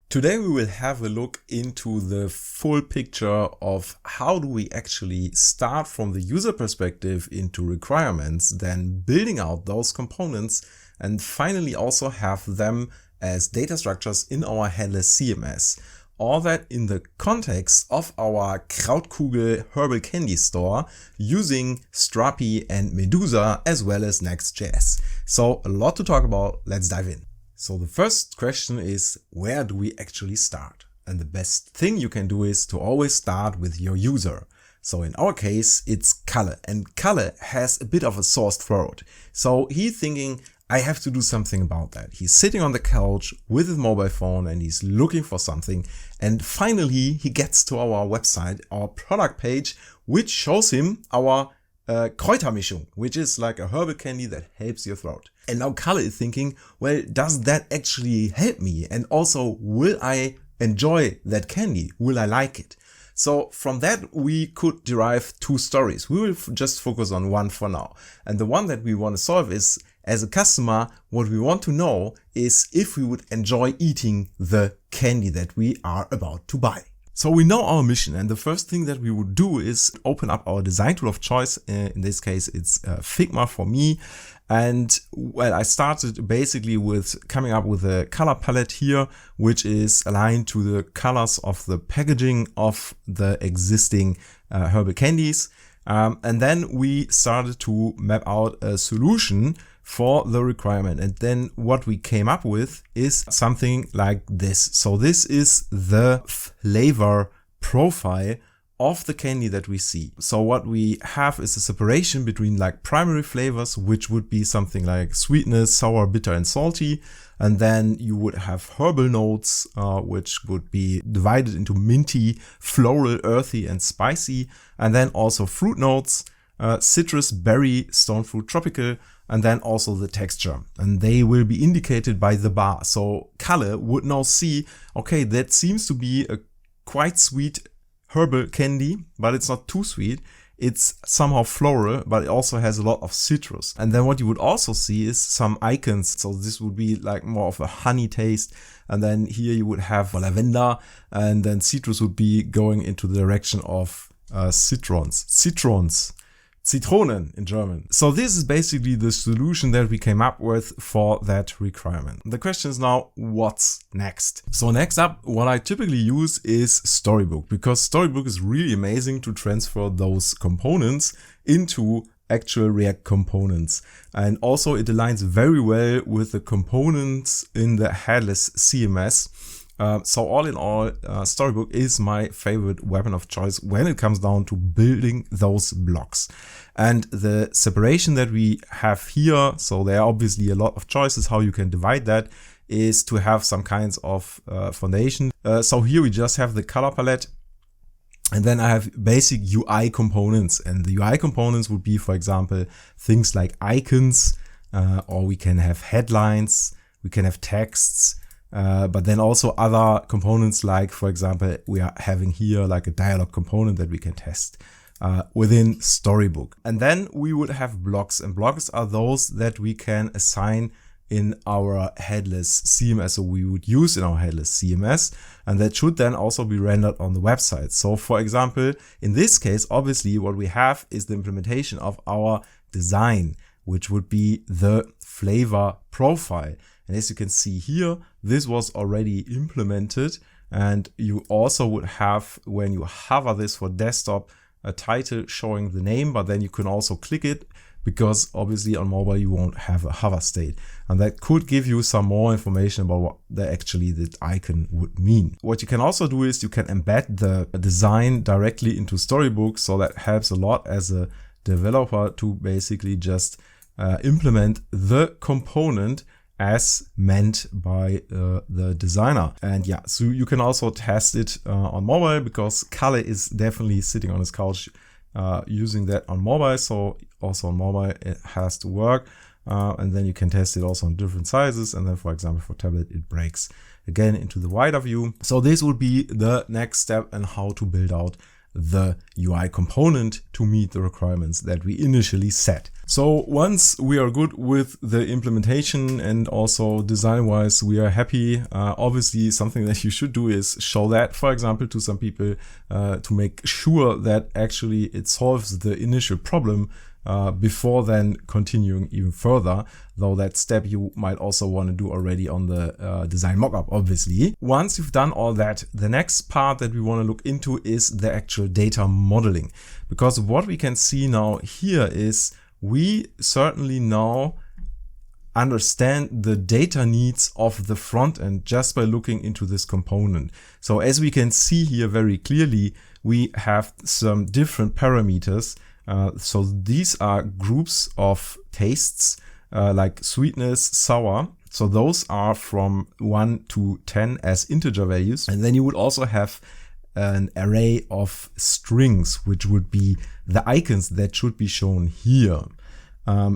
Today we will have a look into the full picture of how do we actually start from the user perspective into requirements, then building out those components and finally also have them as data structures in our headless CMS. All that in the context of our Krautkugel herbal candy store using Strapi and Medusa as well as Next.js. So a lot to talk about, let's dive in. So the first question is, where do we actually start? And the best thing you can do is to always start with your user. So in our case, it's Kalle, and Kalle has a bit of a sore throat. So he's thinking, I have to do something about that. He's sitting on the couch with his mobile phone and he's looking for something. And finally, he gets to our website, our product page, which shows him our Kräutermischung, which is like a herbal candy that helps your throat. And now Kalle is thinking, well, does that actually help me? And also, will I enjoy that candy? Will I like it? So from that, we could derive two stories. We will just focus on one for now. And the one that we want to solve is, as a customer, what we want to know is if we would enjoy eating the candy that we are about to buy. So we know our mission, and the first thing that we would do is open up our design tool of choice. In this case, it's Figma for me. And well, I started basically with coming up with a color palette here, which is aligned to the colors of the packaging of the existing herbal candies. And then we started to map out a solution for the requirement. And then what we came up with is something like this. So this is the flavor profile of the candy that we see. So what we have is a separation between like primary flavors, which would be something like sweetness, sour, bitter, and salty. And then you would have herbal notes, which would be divided into minty, floral, earthy, and spicy. And then also fruit notes, citrus, berry, stone fruit, tropical, and then also the texture. And they will be indicated by the bar. So Kalle would now see, okay, that seems to be a quite sweet herbal candy, but it's not too sweet. It's somehow floral, but it also has a lot of citrus. And then what you would also see is some icons. So this would be like more of a honey taste. And then here you would have lavender, and then citrus would be going into the direction of citrons. Zitronen in German. So this is basically the solution that we came up with for that requirement. The question is now, what's next? So next up, what I typically use is Storybook, because Storybook is really amazing to transfer those components into actual React components. And also it aligns very well with the components in the headless CMS. So all in all, Storybook is my favorite weapon of choice when it comes down to building those blocks. And the separation that we have here, so there are obviously a lot of choices how you can divide that, is to have some kinds of foundation. So here we just have the color palette. And then I have basic UI components. And the UI components would be, for example, things like icons, or we can have headlines, we can have texts. But then also other components like, for example, we are having here like a dialog component that we can test within Storybook. And then we would have blocks, and blocks are those that we can assign in our headless CMS, so we would use in our headless CMS, and that should then also be rendered on the website. So for example, in this case, obviously what we have is the implementation of our design, which would be the flavor profile. And as you can see here, this was already implemented, and you also would have, when you hover this for desktop, a title showing the name, but then you can also click it, because obviously on mobile you won't have a hover state. And that could give you some more information about what the icon would mean. What you can also do is you can embed the design directly into Storybook, so that helps a lot as a developer to basically just implement the component as meant by the designer. And yeah, so you can also test it on mobile, because Kalle is definitely sitting on his couch using that on mobile. So also on mobile it has to work. And then you can test it also on different sizes. And then, for example, for tablet, it breaks again into the wider view. So this would be the next step in how to build out the UI component to meet the requirements that we initially set. So once we are good with the implementation and also design-wise we are happy, obviously something that you should do is show that, for example, to some people to make sure that actually it solves the initial problem before then continuing even further, though that step you might also want to do already on the design mockup, obviously. Once you've done all that, the next part that we want to look into is the actual data modeling. Because what we can see now here is we certainly now understand the data needs of the front end just by looking into this component. So as we can see here very clearly, we have some different parameters. So these are groups of tastes like sweetness, sour. So those are from 1 to 10 as integer values. And then you would also have an array of strings, which would be the icons that should be shown here.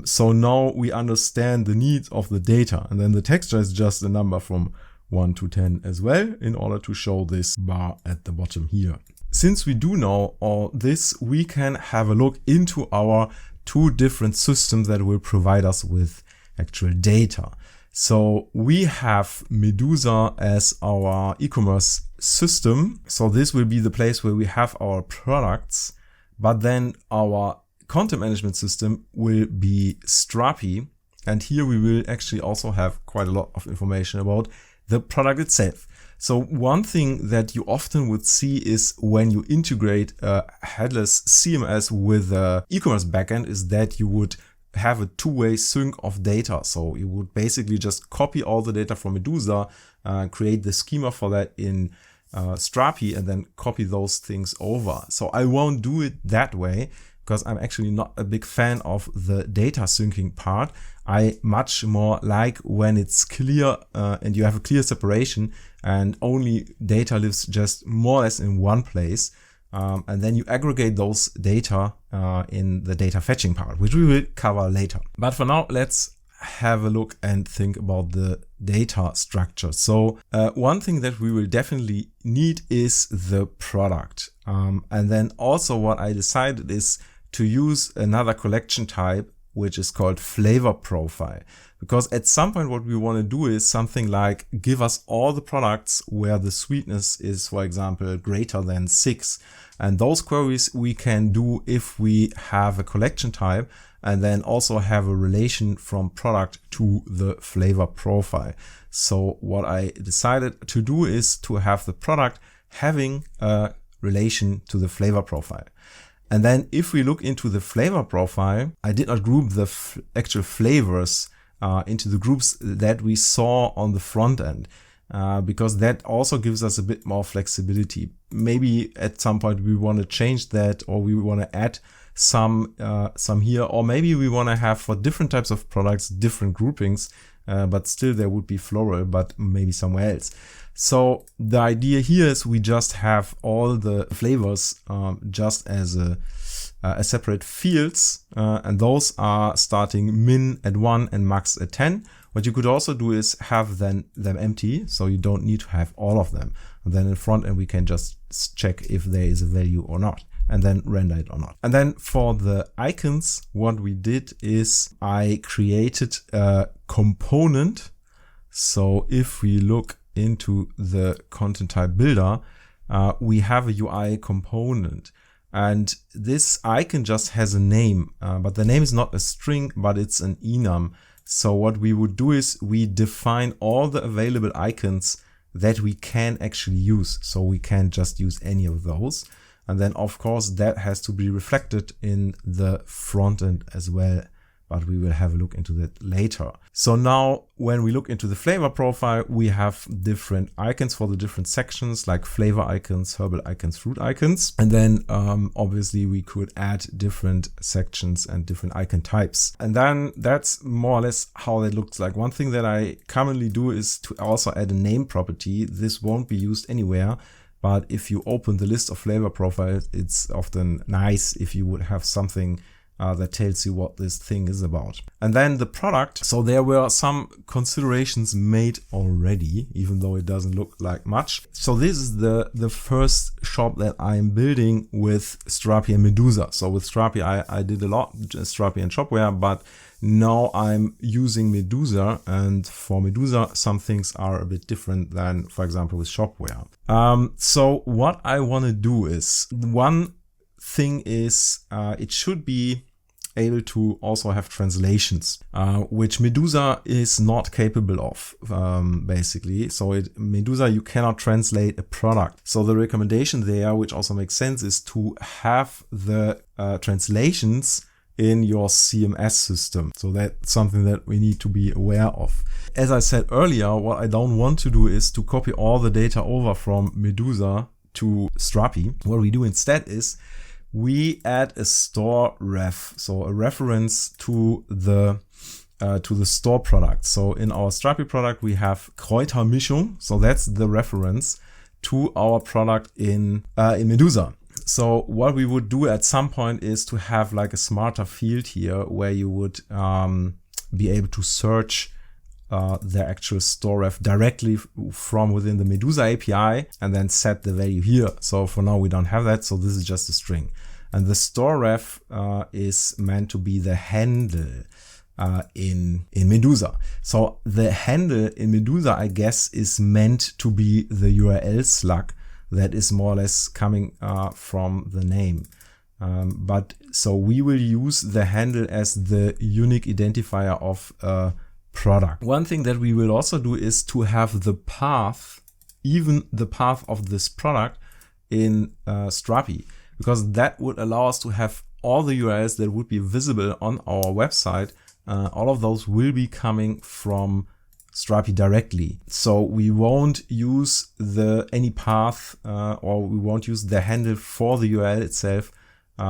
So now we understand the needs of the data. And then the texture is just a number from 1 to 10 as well in order to show this bar at the bottom here. Since we do know all this, we can have a look into our two different systems that will provide us with actual data. So we have Medusa as our e-commerce system. So this will be the place where we have our products, but then our content management system will be Strapi. And here we will actually also have quite a lot of information about the product itself. So one thing that you often would see is when you integrate a headless CMS with an e-commerce backend is that you would have a two-way sync of data. So you would basically just copy all the data from Medusa, create the schema for that in Strapi, and then copy those things over. So I won't do it that way because I'm actually not a big fan of the data syncing part. I much more like when it's clear and you have a clear separation and only data lives just more or less in one place. And then you aggregate those data in the data fetching part, which we will cover later. But for now, let's have a look and think about the data structure. So one thing that we will definitely need is the product. And then also what I decided is to use another collection type, which is called flavor profile. Because at some point what we want to do is something like give us all the products where the sweetness is, for example, greater than 6. And those queries we can do if we have a collection type and then also have a relation from product to the flavor profile. So what I decided to do is to have the product having a relation to the flavor profile. And then if we look into the flavor profile, I did not group the actual flavors into the groups that we saw on the front end, because that also gives us a bit more flexibility. Maybe at some point we want to change that, or we want to add some here, or maybe we want to have for different types of products, different groupings, but still there would be floral, but maybe somewhere else. So the idea here is we just have all the flavors just as a separate fields, and those are starting min at 1 and max at 10. What you could also do is have them empty, so you don't need to have all of them. And then in front end we can just check if there is a value or not, and then render it or not. And then for the icons, what we did is I created a component. So if we look into the content type builder, we have a UI component, and this icon just has a name, but the name is not a string, but it's an enum. So what we would do is we define all the available icons that we can actually use. So we can't just use any of those. And then of course that has to be reflected in the front end as well, but we will have a look into that later. So now when we look into the flavor profile, we have different icons for the different sections, like flavor icons, herbal icons, fruit icons. And then obviously we could add different sections and different icon types. And then that's more or less how it looks like. One thing that I commonly do is to also add a name property. This won't be used anywhere, but if you open the list of flavor profiles, it's often nice if you would have something that tells you what this thing is about. And then the product. So there were some considerations made already, even though it doesn't look like much. So this is the first shop that I'm building with Strapi and Medusa. So with Strapi, I did a lot, Strapi and Shopware, but now I'm using Medusa, and for Medusa, some things are a bit different than, for example, with Shopware. So what I want to do is, one thing is, it should be able to also have translations, which Medusa is not capable of, basically. So Medusa, you cannot translate a product. So the recommendation there, which also makes sense, is to have the translations in your CMS system. So that's something that we need to be aware of. As I said earlier, what I don't want to do is to copy all the data over from Medusa to Strapi. What we do instead is we add a store ref, so a reference to the store product. So in our Strapi product, we have Kräutermischung. So that's the reference to our product in Medusa. So what we would do at some point is to have like a smarter field here where you would be able to search the actual store ref directly from within the Medusa API and then set the value here. So for now we don't have that, so this is just a string. And the store ref is meant to be the handle in Medusa. So the handle in Medusa, I guess, is meant to be the URL slug that is more or less coming from the name. But so we will use the handle as the unique identifier of a product. One thing that we will also do is to have the path, even the path of this product in Strapi, because that would allow us to have all the URLs that would be visible on our website. All of those will be coming from Strapi directly. So we won't use any path or we won't use the handle for the URL itself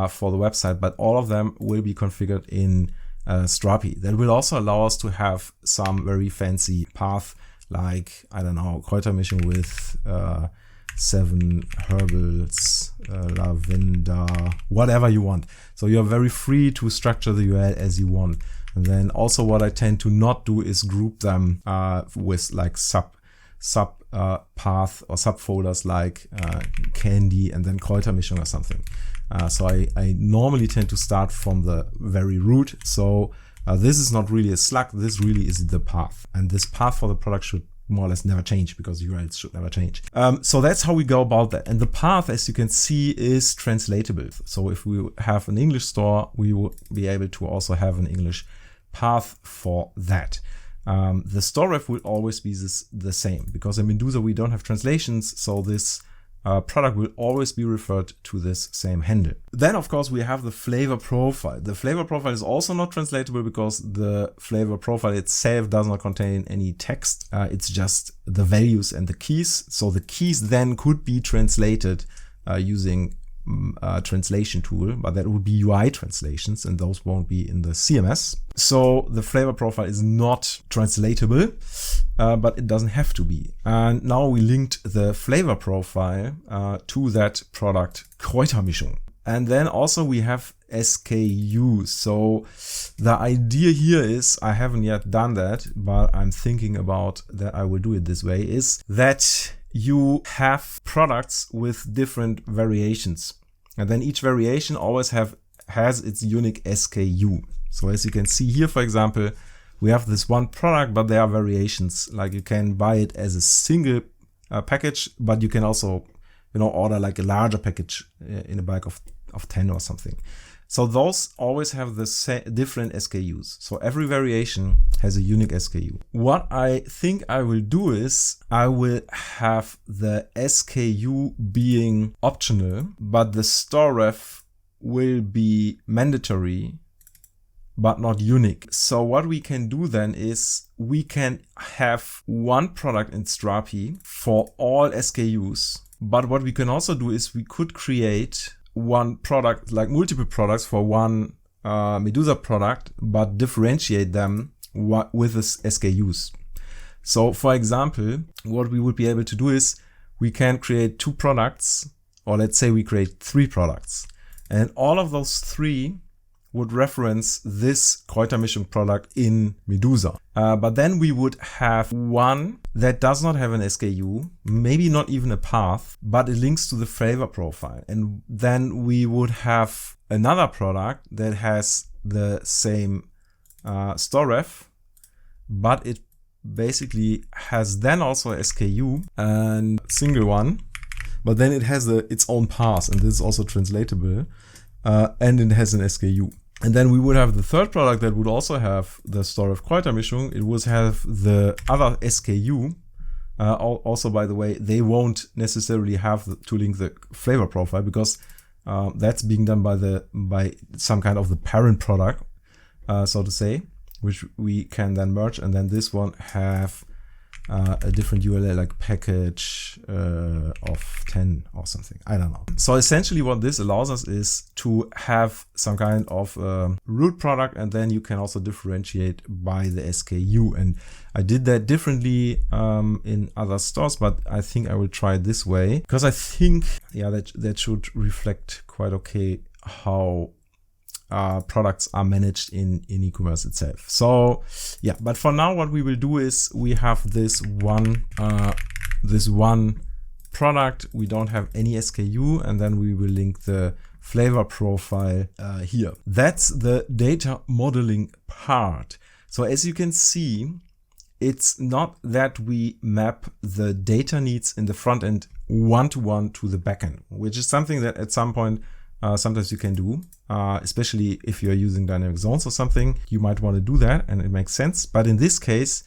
for the website, but all of them will be configured in Strapi. That will also allow us to have some very fancy path, like, I don't know, Kräutermischung with 7 herbals, lavender, whatever you want. So you're very free to structure the URL as you want. And then also what I tend to not do is group them with like sub path or subfolders like candy and then Kräutermischung or something. So I normally tend to start from the very root. So this is not really a slug, this really is the path. And this path for the product should more or less never change because URLs should never change. So that's how we go about that. And the path, as you can see, is translatable. So if we have an English store, we will be able to also have an English path for that. The store ref will always be the same because in Medusa we don't have translations, so this product will always be referred to this same handle. Then of course we have the flavor profile. The flavor profile is also not translatable because the flavor profile itself does not contain any text. It's just the values and the keys. So the keys then could be translated using a translation tool, but that would be UI translations and those won't be in the CMS. So the flavor profile is not translatable, but it doesn't have to be. And now we linked the flavor profile to that product Kräutermischung. And then also we have SKUs. So the idea here is, I haven't yet done that, but I'm thinking about that I will do it this way, is that you have products with different variations. And then each variation always has its unique SKU. So as you can see here, for example, we have this one product, but there are variations. Like you can buy it as a single package, but you can also, order like a larger package in a bulk of 10 or something. So those always have the different SKUs. So every variation has a unique SKU. What I think I will do is I will have the SKU being optional, but the store ref will be mandatory, but not unique. So what we can do then is we can have one product in Strapi for all SKUs. But what we can also do is we could create one product, like multiple products for one Medusa product, but differentiate them with the SKUs. So for example, what we would be able to do is we can create 2 products, or let's say we create 3 products. And all of those 3 would reference this Kräutermischung product in Medusa. But then we would have one that does not have an SKU, maybe not even a path, but it links to the flavor profile. And then we would have another product that has the same storef, but it basically has then also a SKU and single one, but then it has its own path, and this is also translatable, and it has an SKU. And then we would have the third product that would also have the storef Kräutermischung. It would have the other SKU. Also, by the way, they won't necessarily have to link the flavor profile, because that's being done by some kind of the parent product, so to say, which we can then merge. And then this one have a different URL, like package of 10 or something. I don't know. So essentially what this allows us is to have some kind of root product, and then you can also differentiate by the SKU. And I did that differently in other stores, but I think I will try it this way, because I think, yeah, that should reflect quite okay how products are managed in e-commerce itself. So yeah, but for now what we will do is we have this one product. We don't have any SKU, and then we will link the flavor profile here. That's the data modeling part. So as you can see, it's not that we map the data needs in the front end one-to-one to the backend, which is something that at some point sometimes you can do, especially if you're using dynamic zones or something. You might want to do that, and it makes sense. But in this case,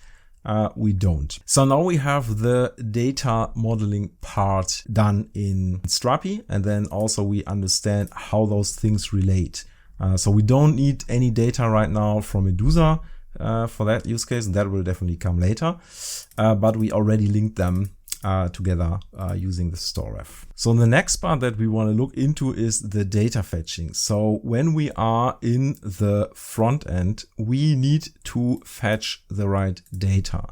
we don't. So now we have the data modeling part done in Strapi, and then also we understand how those things relate. So we don't need any data right now from Medusa for that use case. That will definitely come later, but we already linked them together using the storef. So the next part that we want to look into is the data fetching. So when we are in the front end, we need to fetch the right data.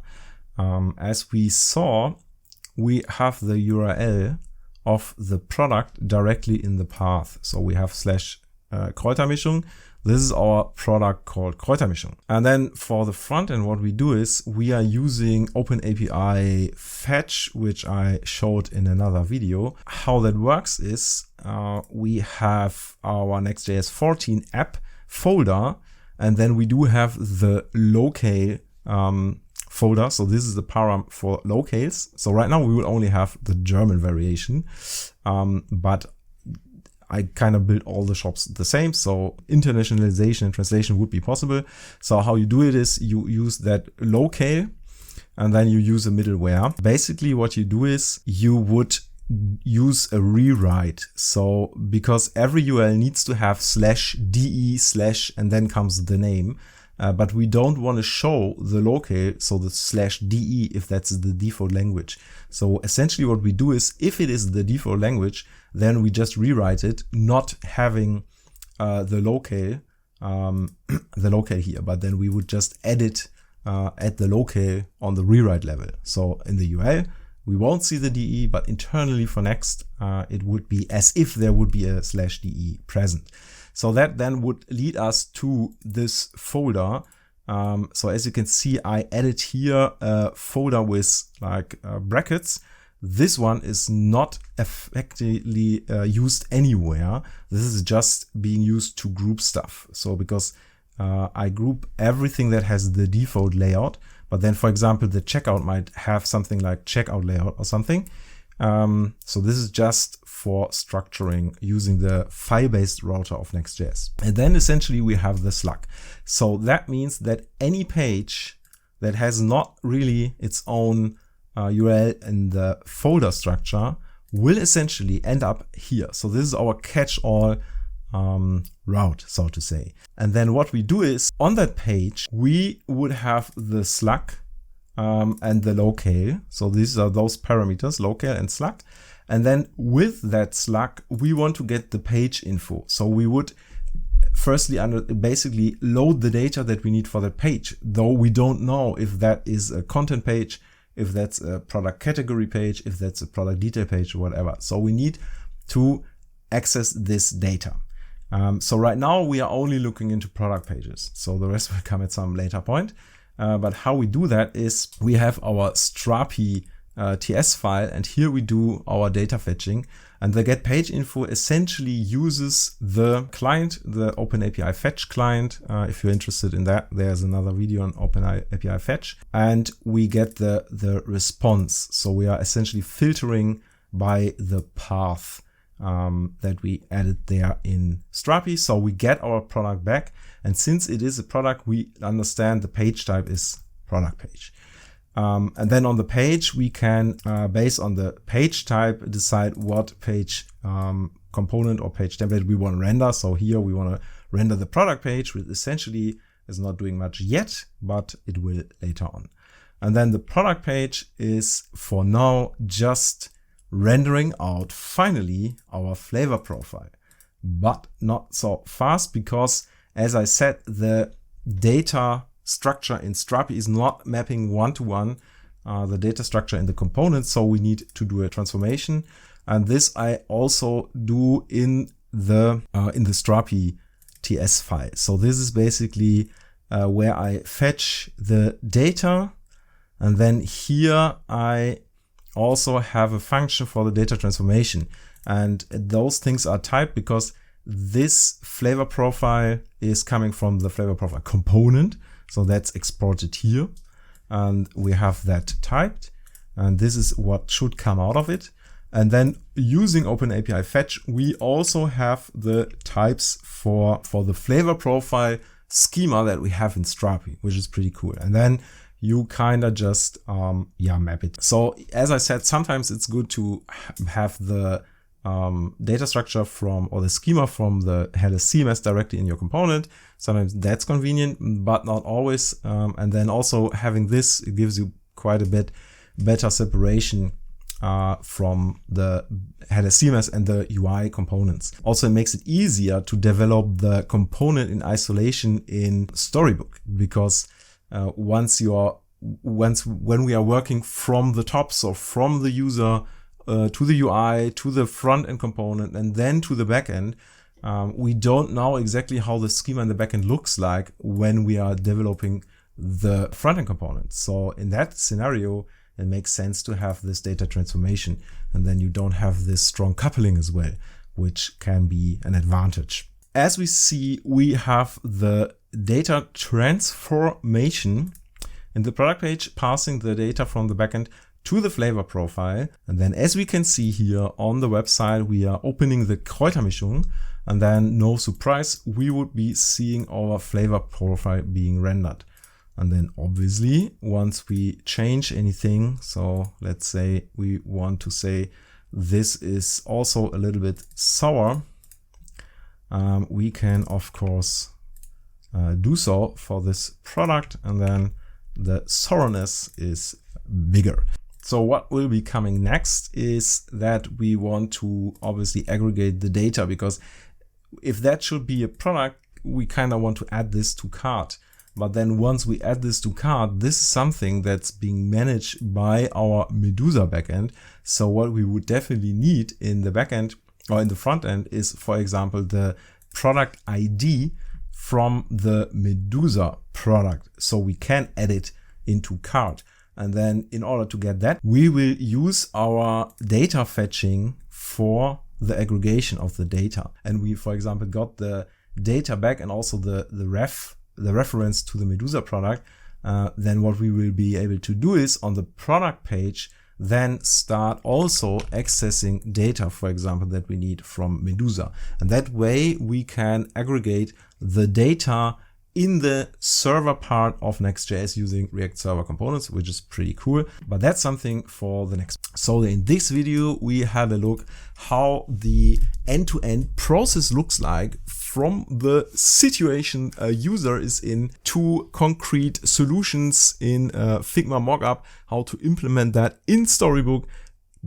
As we saw, we have the URL of the product directly in the path. So we have /Kräutermischung. This is our product called Kräutermischung. And then for the front end, what we do is we are using OpenAPI fetch, which I showed in another video. How that works is we have our Next.js 14 app folder, and then we do have the locale folder. So this is the param for locales. So right now we will only have the German variation, but I kind of built all the shops the same, so internationalization and translation would be possible. So how you do it is you use that locale, and then you use a middleware. Basically what you do is you would use a rewrite. So because every URL needs to have /de/ and then comes the name, but we don't want to show the locale, so the /de, if that's the default language. So essentially what we do is, if it is the default language, then we just rewrite it, not having the locale here, but then we would just edit at the locale on the rewrite level. So in the URL, we won't see the DE, but internally for Next, it would be as if there would be a /de present. So that then would lead us to this folder. So as you can see, I added here a folder with like brackets. This one is not effectively used anywhere. This is just being used to group stuff. So because I group everything that has the default layout, but then for example, the checkout might have something like checkout layout or something. So this is just for structuring using the file-based router of Next.js. And then essentially we have the slug. So that means that any page that has not really its own URL in the folder structure will essentially end up here. So this is our catch-all route, so to say. And then what we do is on that page, we would have the slug and the locale. So these are those parameters, locale and slug. And then with that slug, we want to get the page info. So we would firstly basically load the data that we need for that page, though we don't know if that is a content page, if that's a product category page, if that's a product detail page or whatever. So we need to access this data. So right now we are only looking into product pages. So the rest will come at some later point. But how we do that is we have our Strapi TS file, and here we do our data fetching. And the get page info essentially uses the client, the OpenAPI fetch client. If you're interested in that, there's another video on OpenAPI fetch. And we get the response. So we are essentially filtering by the path that we added there in Strapi. So we get our product back. And since it is a product, we understand the page type is product page. And then on the page, we can, based on the page type, decide what page component or page template we want to render. So here we want to render the product page, which essentially is not doing much yet, but it will later on. And then the product page is for now just rendering out finally our flavor profile, but not so fast because, as I said, the data structure in Strapi is not mapping one-to-one the data structure in the components, so we need to do a transformation, and this I also do in the Strapi TS file. So this is basically where I fetch the data, and then here I also have a function for the data transformation, and those things are typed because this flavor profile is coming from the flavor profile component. So that's exported here, and we have that typed, and this is what should come out of it. And then using OpenAPI fetch, we also have the types for the flavor profile schema that we have in Strapi, which is pretty cool. And then you kind of just map it. So as I said, sometimes it's good to have the data structure from, or the schema from the Headless CMS directly in your component. Sometimes that's convenient, but not always. And then also having this, it gives you quite a bit better separation from the Headless CMS and the UI components. Also, it makes it easier to develop the component in isolation in Storybook, because when we are working from the top, so from the user to the UI, to the front end component, and then to the backend, we don't know exactly how the schema in the backend looks like when we are developing the front end component. So in that scenario, it makes sense to have this data transformation, and then you don't have this strong coupling as well, which can be an advantage. As we see, we have the data transformation in the product page, passing the data from the backend to the flavor profile. And then as we can see here on the website, we are opening the Kräutermischung, and then no surprise, we would be seeing our flavor profile being rendered. And then obviously once we change anything, so let's say we want to say this is also a little bit sour, we can of course do so for this product, and then the sourness is bigger. So what will be coming next is that we want to obviously aggregate the data, because if that should be a product, we kind of want to add this to cart. But then once we add this to cart, this is something that's being managed by our Medusa backend. So what we would definitely need in the backend or in the front end is, for example, the product ID from the Medusa product, so we can add it into cart. And then in order to get that, we will use our data fetching for the aggregation of the data. And we, for example, got the data back and also the reference to the Medusa product. Then what we will be able to do is on the product page, then start also accessing data, for example, that we need from Medusa. And that way we can aggregate the data in the server part of Next.js using React Server components, which is pretty cool, but that's something for the next. So in this video, we had a look how the end-to-end process looks like from the situation a user is in to concrete solutions in Figma mockup, how to implement that in Storybook,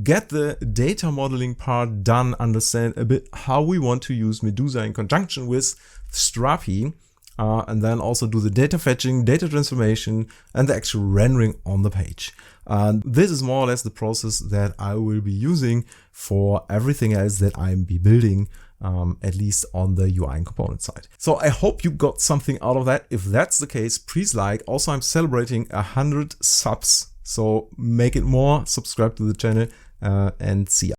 get the data modeling part done, understand a bit how we want to use Medusa in conjunction with Strapi, and then also do the data fetching, data transformation, and the actual rendering on the page. And this is more or less the process that I will be using for everything else that I'm be building at least on the UI and component side. So I hope you got something out of that. If that's the case, please like. Also, I'm celebrating 100 subs, so make it more, subscribe to the channel, and see ya.